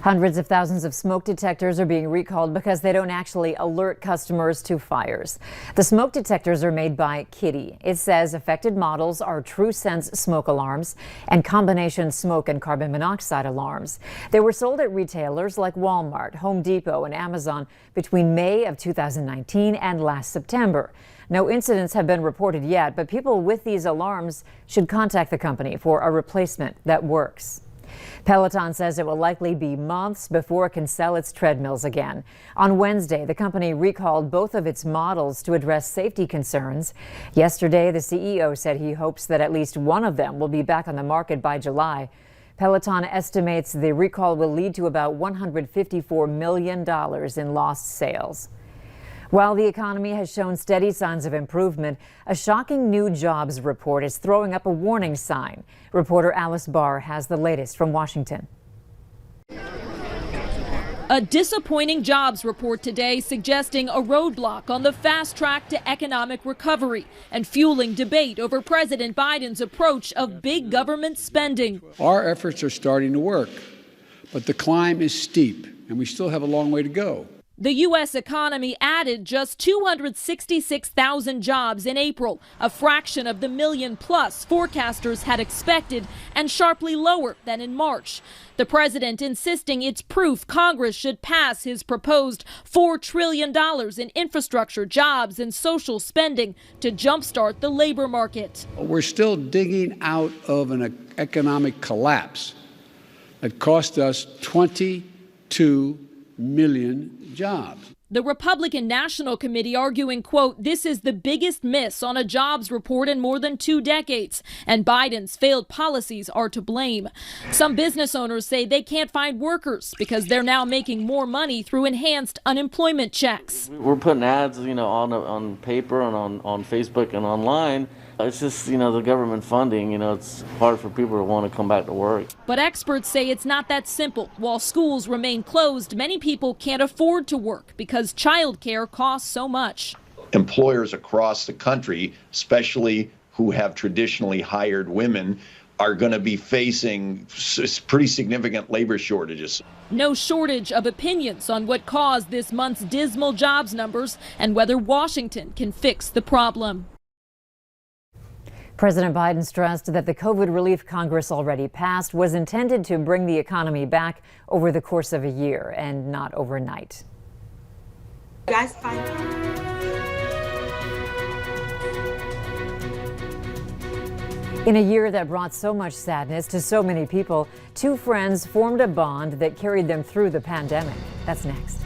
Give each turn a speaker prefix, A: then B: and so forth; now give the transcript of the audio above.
A: Hundreds of thousands of smoke detectors are being recalled because they don't actually alert customers to fires. The smoke detectors are made by Kitty. It says affected models are TrueSense smoke alarms and combination smoke and carbon monoxide alarms. They were sold at retailers like Walmart, Home Depot, and Amazon between May of 2019 and last September. No incidents have been reported yet, but people with these alarms should contact the company for a replacement that works. Peloton says it will likely be months before it can sell its treadmills again. On Wednesday, the company recalled both of its models to address safety concerns. Yesterday, the CEO said he hopes that at least one of them will be back on the market by July. Peloton estimates the recall will lead to about $154 million in lost sales. While the economy has shown steady signs of improvement, a shocking new jobs report is throwing up a warning sign. Reporter Alice Barr has the latest from Washington.
B: A disappointing jobs report today suggesting a roadblock on the fast track to economic recovery and fueling debate over President Biden's approach of big government spending.
C: Our efforts are starting to work, but the climb is steep and we still have a long way to go.
B: The U.S. economy added just 266,000 jobs in April, a fraction of the million-plus forecasters had expected and sharply lower than in March. The president insisting it's proof Congress should pass his proposed $4 trillion in infrastructure, jobs, and social spending to jumpstart the labor market.
C: We're still digging out of an economic collapse that cost us 22 million jobs.
B: The Republican National Committee arguing, quote, this is the biggest miss on a jobs report in more than 2 decades, and Biden's failed policies are to blame. Some business owners say they can't find workers because they're now making more money through enhanced unemployment checks.
D: We're putting ads, on paper and on Facebook and online. It's just, the government funding, it's hard for people to want to come back to work.
B: But experts say it's not that simple. While schools remain closed, many people can't afford to work because childcare costs so much.
E: Employers across the country, especially who have traditionally hired women, are going to be facing pretty significant labor shortages.
B: No shortage of opinions on what caused this month's dismal jobs numbers and whether Washington can fix the problem.
A: President Biden stressed that the COVID relief Congress already passed was intended to bring the economy back over the course of a year and not overnight.
F: Guys, fine.
A: In a year that brought so much sadness to so many people, 2 friends formed a bond that carried them through the pandemic. That's next.